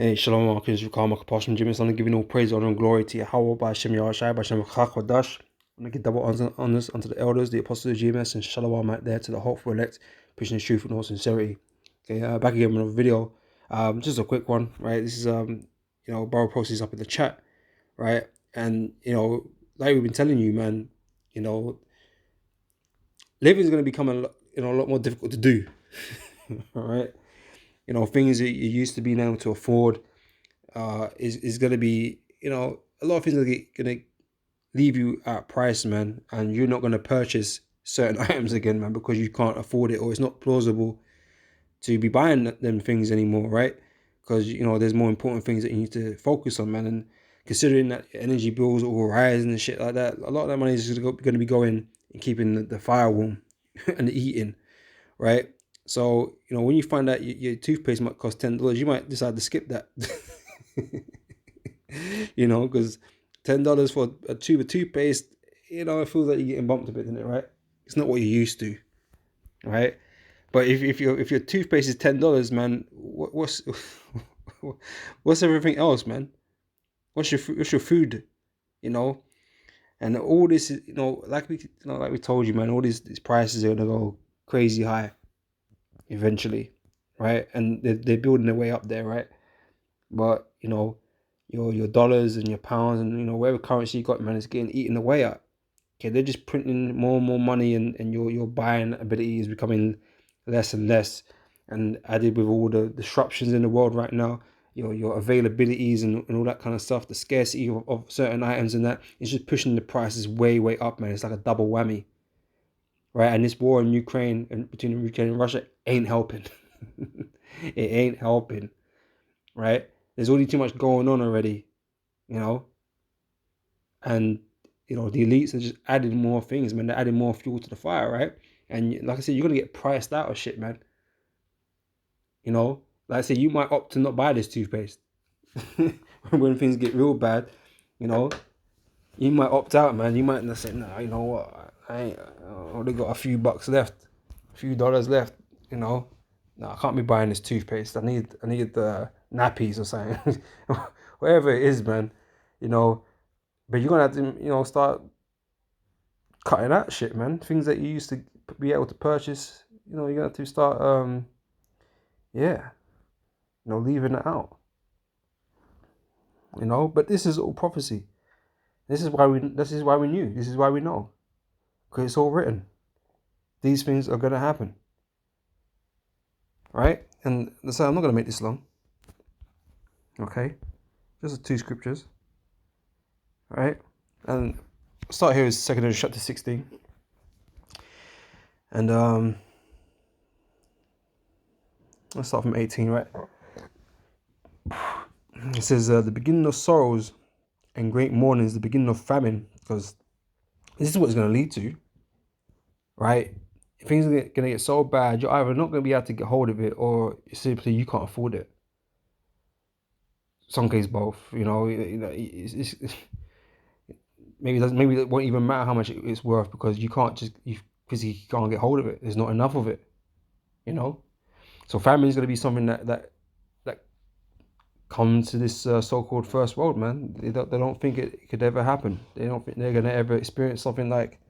Hey, Shalom, Marcus, Rukama, Kapashim, Jimmy, Son, giving all praise, honor, and glory to Yahweh, by Hashem Yahushai, by Hashem Chakwadash. I'm going to give double honors unto the elders, the apostles of GMS, and Shalom out there to the hopeful elect, preaching the truth and all sincerity. Okay, back again with another video. Just a quick one, right? This is, Barrow Post is up in the chat, right? And, like we've been telling you, man, living is going to become a lot more difficult to do, all right? Things that you used to being able to afford, is going to be, a lot of things are going to leave you at price, man, and you're not going to purchase certain items again, man, because you can't afford it, or it's not plausible to be buying them things anymore, right? Because, there's more important things that you need to focus on, man, and considering that energy bills will rise and shit like that, a lot of that money is going to be going and keeping the fire warm and the eating, right? So, when you find out your toothpaste might cost $10, you might decide to skip that. Because $10 for a tube of toothpaste, it feels like you're getting bumped a bit, isn't it, right? It's not what you're used to, right? But if your toothpaste is $10, man, what's what's everything else, man? What's your food, And all this is, like we told you, man, all these prices are gonna go crazy high eventually, right? And they're building their way up there, right? But your dollars and your pounds and whatever currency you got, man, is getting eaten away at. Okay, they're just printing more and more money, and your buying ability is becoming less and less. And added with all the disruptions in the world right now, your availabilities and all that kind of stuff, the scarcity of certain items and that, it's just pushing the prices way up, man. It's like a double whammy, right? And this war in Ukraine and between Ukraine and Russia ain't helping. It ain't helping, right? There's already too much going on already, and the elites are just adding more things, man. They're adding more fuel to the fire, right? And like I said, you're gonna get priced out of shit, man. Like I said, you might opt to not buy this toothpaste when things get real bad. You might opt out, man. You might not say, "No, you know what? I only got a few bucks left, a few dollars left." No, I can't be buying this toothpaste. I need the nappies or something, whatever it is, man. But you're gonna have to, start cutting out shit, man. Things that you used to be able to purchase, you're gonna have to start, leaving it out. But this is all prophecy. This is why we knew. This is why we know, because it's all written. These things are gonna happen, right? And so I'm not gonna make this long. Okay, just 2 scriptures, right? And start here is 2 Corinthians chapter 16, and let's start from 18, right? It says, the beginning of sorrows and great mourning is the beginning of famine, because this is what it's going to lead to, right? Things are going to get so bad, you're either not going to be able to get hold of it, or simply you can't afford it. Some case both, it's maybe it won't even matter how much it's worth, because you physically can't get hold of it. There's not enough of it, So famine is going to be something that come to this so-called first world, man. They don't think it could ever happen. They don't think they're gonna ever experience something like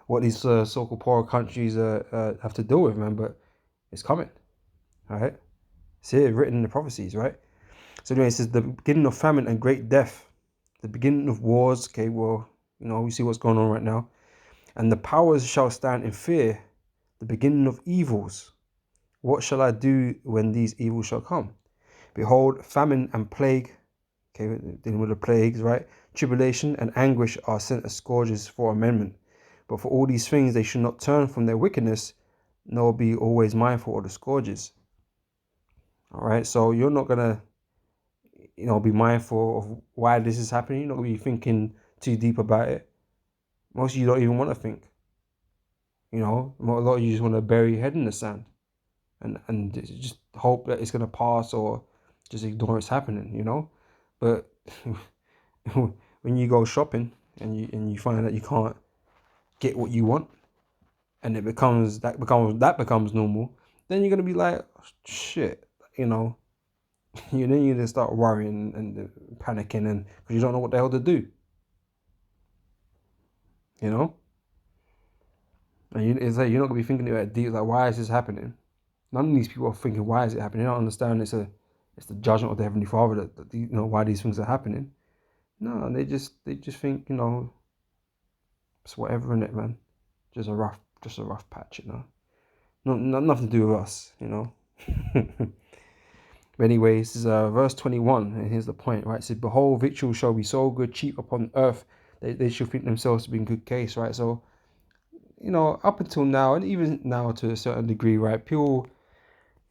what these so-called poor countries have to deal with, man. But it's coming, all right? It's here written in the prophecies, right? So anyway, it says the beginning of famine and great death, the beginning of wars. Okay, well, we see what's going on right now, and the powers shall stand in fear, the beginning of evils. What shall I do when these evils shall come? Behold, famine and plague, okay, dealing with the plagues, right? Tribulation and anguish are sent as scourges for amendment. But for all these things, they should not turn from their wickedness, nor be always mindful of the scourges. All right, so you're not going to, be mindful of why this is happening. You're not going to be thinking too deep about it. Most of you don't even want to think. A lot of you just want to bury your head in the sand and just hope that it's going to pass, or just ignore it's happening, But when you go shopping and you find that you can't get what you want, and that becomes normal, then you're gonna be like, shit, You then you just start worrying and panicking, and because you don't know what the hell to do. You know, and it's like you're not gonna be thinking about it deep. Like, why is this happening? None of these people are thinking, why is it happening? They don't understand it's the judgment of the Heavenly Father that you know why these things are happening. No, they just think, you know, it's whatever in it, man. Just a rough patch, you know. Nothing to do with us, you know. But anyways, this is verse 21, and here's the point, right? It says, behold, victuals shall be so good, cheap upon earth, they shall think themselves to be in good case, right? So, you know, up until now, and even now to a certain degree, right? People,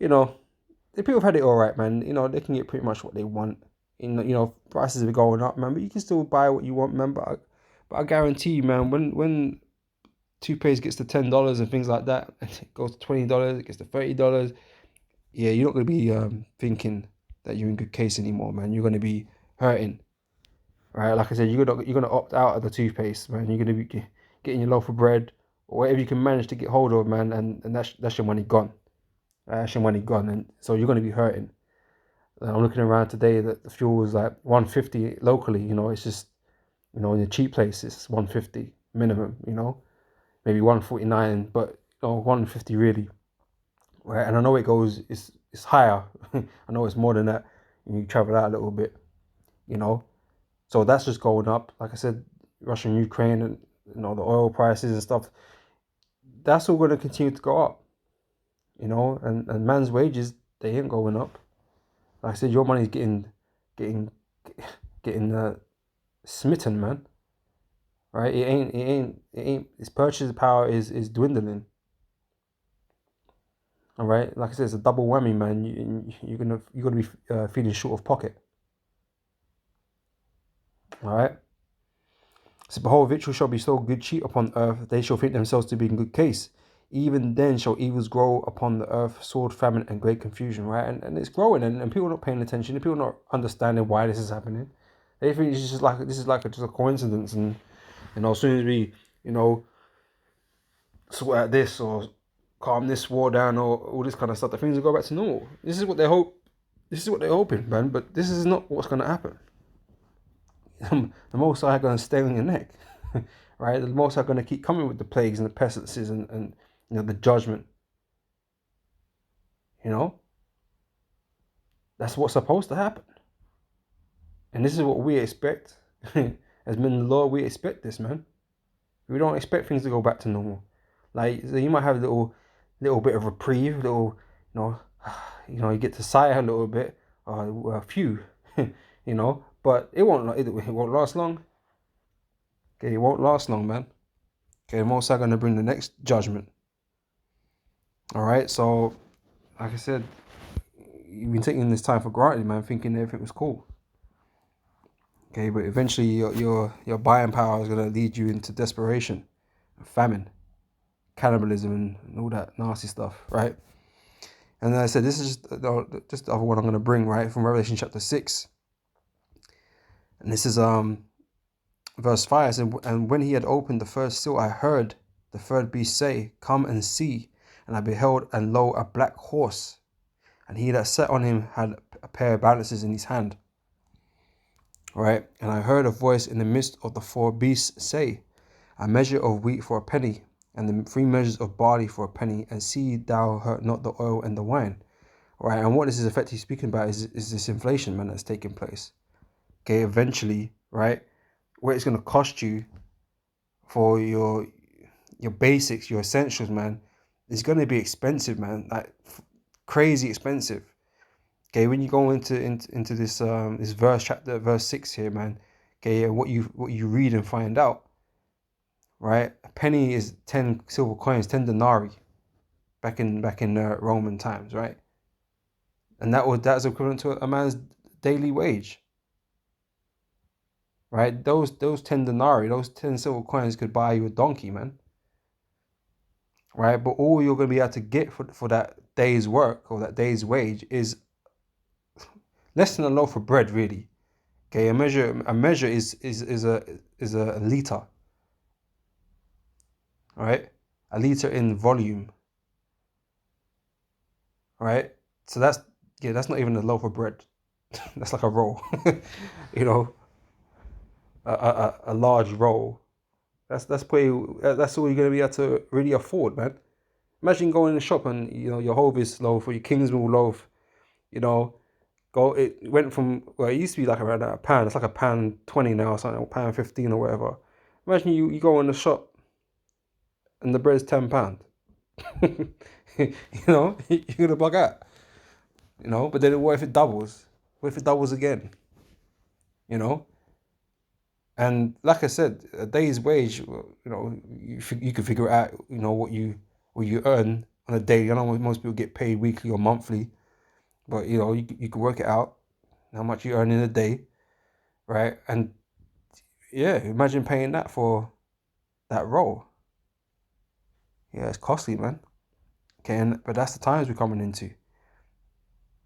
you know, the people have had it all right, man. You know, they can get pretty much what they want. You know, prices are going up, man, but you can still buy what you want, man. But I guarantee you, man, when toothpaste gets to $10 and things like that, it goes to $20, it gets to $30. Yeah, you're not gonna be thinking that you're in good case anymore, man. You're gonna be hurting, right? Like I said, you're gonna opt out of the toothpaste, man. You're gonna be getting your loaf of bread or whatever you can manage to get hold of, man, and that's your money gone. That's your money gone, and so you're gonna be hurting. And I'm looking around today that the fuel is like 150 locally. You know, it's just, you know, in a cheap place it's 150 minimum. You know, maybe 149, but you know, 150 really. Right, and I know it goes, it's higher. I know it's more than that. You travel out a little bit, you know. So that's just going up. Like I said, Russia and Ukraine, and you know the oil prices and stuff. That's all going to continue to go up, you know. And man's wages, they ain't going up. Like I said, your money's getting getting smitten, man. Right? It ain't. Its purchasing power is dwindling. All right, like I said, it's a double whammy, man. You're gonna be feeling short of pocket. All right. So behold, victual shall be so good cheap upon earth, they shall think themselves to be in good case. Even then shall evils grow upon the earth, sword, famine, and great confusion. Right, and it's growing, and people are not paying attention. And people are not understanding why this is happening. They think it's just like just a coincidence, and you know, as soon as we, you know, sort out this or calm this war down or all this kind of stuff, the things will go back to normal. This is what they hope. This is what they're hoping, man. But this is not what's going to happen. The Most High are going to stay on your neck, right? The Most High are going to keep coming with the plagues and the pestilences and you know the judgment. You know, that's what's supposed to happen, and this is what we expect. As men of the Lord, we expect this, man. We don't expect things to go back to normal. Like so you might have a little bit of reprieve, little you know, you get to sigh a little bit, or a few, you know, but it won't last long. Okay, it won't last long, man. Okay, the Most High gonna bring the next judgment. All right, so like I said, you've been taking this time for granted, man, thinking everything was cool. Okay, but eventually your buying power is gonna lead you into desperation, famine, cannibalism, and all that nasty stuff, right? And then I said, this is just the other one I'm gonna bring, right, from Revelation chapter 6, and this is verse 5. It said, and when he had opened the first seal, I heard the third beast say, come and see. And I beheld, and lo, a black horse, and he that sat on him had a pair of balances in his hand. Right, and I heard a voice in the midst of the four beasts say, a measure of wheat for a penny, and the 3 measures of barley for a penny, and see thou hurt not the oil and the wine. Right, and what this is effectively speaking about is this inflation, man, that's taking place. Okay, eventually, right, what it's going to cost you for your basics, your essentials, man, is going to be expensive, man, like crazy expensive. Okay, when you go into this this verse 6 here, man. Okay, what you read and find out, right? A penny is 10 silver coins, 10 denarii, back in Roman times, right? And that's equivalent to a man's daily wage, right? Those 10 denarii, those 10 silver coins could buy you a donkey, man. Right, but all you're gonna be able to get for that day's work or that day's wage is less than a loaf of bread, really. Okay, a measure is a liter. All right, a liter in volume. All right, so Yeah, that's not even a loaf of bread. That's like a roll. You know, a large roll. That's pretty. That's all you're gonna be able to really afford, man. Imagine going in the shop and your Hovis loaf or your Kingsmill loaf. You know, It went from, well, it used to be like around a pound. It's like a pound 20 now, or something, or pound 15 or whatever. Imagine you go in the shop and the bread's £10. You're gonna bug out. But then what if it doubles? What if it doubles again? You know, and like I said, a day's wage. You can figure it out. What you earn on a day. I know most people get paid weekly or monthly, but you can work it out how much you earn in a day, right? And yeah, imagine paying that for that role. Yeah, it's costly, man. Okay, but that's the times we're coming into.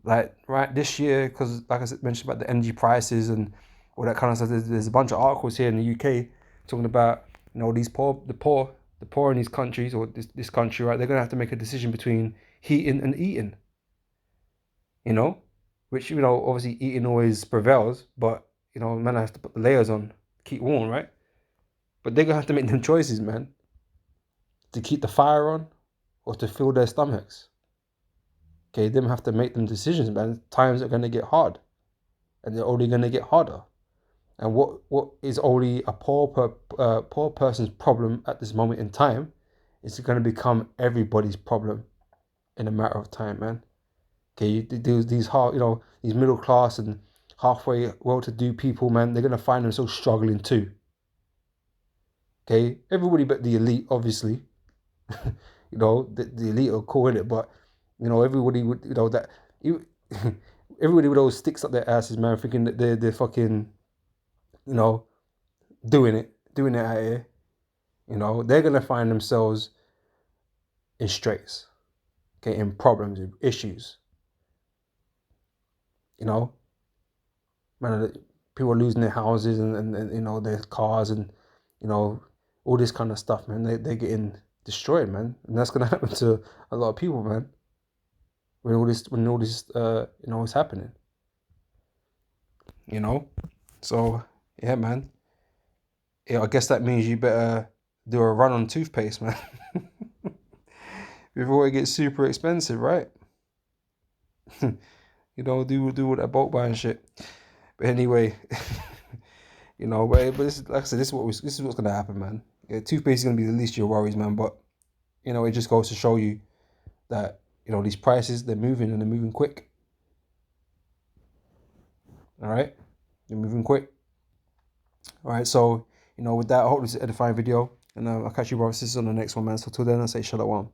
Like right this year, because like I mentioned about the energy prices and all that kind of stuff. There's a bunch of articles here in the UK talking about the poor in these countries or this country, right? They're gonna have to make a decision between heating and eating. You know, which obviously eating always prevails, but man have to put the layers on, keep warm, right? But they're gonna have to make them choices, man, to keep the fire on or to fill their stomachs. Okay, them have to make them decisions, man. Times are gonna get hard, and they're only gonna get harder. And what is only a poor person's problem at this moment in time is gonna become everybody's problem in a matter of time, man. Okay, these hard, these middle class and halfway well-to-do people, man, they're gonna find themselves struggling too. Okay, everybody but the elite, obviously. The elite are cool in it, but everybody would, that you, everybody with those sticks up their asses, man, thinking that they're fucking, you know, doing it out here. They're gonna find themselves in straits, okay, in problems, in issues. Man, people are losing their houses and their cars and all this kind of stuff, man. They're getting destroyed, man, and that's gonna happen to a lot of people, man. When all this is happening. you know. So yeah, man. Yeah, I guess that means you better do a run on toothpaste, man. Before it gets super expensive, right? Do all that bulk buying shit. But anyway, but like I said, this is what's gonna happen, man. Yeah, toothpaste is gonna be the least of your worries, man. But it just goes to show you that these prices, they're moving and they're moving quick. All right, they're moving quick. All right, so with that, I hope this is an edifying video, and I'll catch you brothers and sisters on the next one, man. So till then, I say shalom.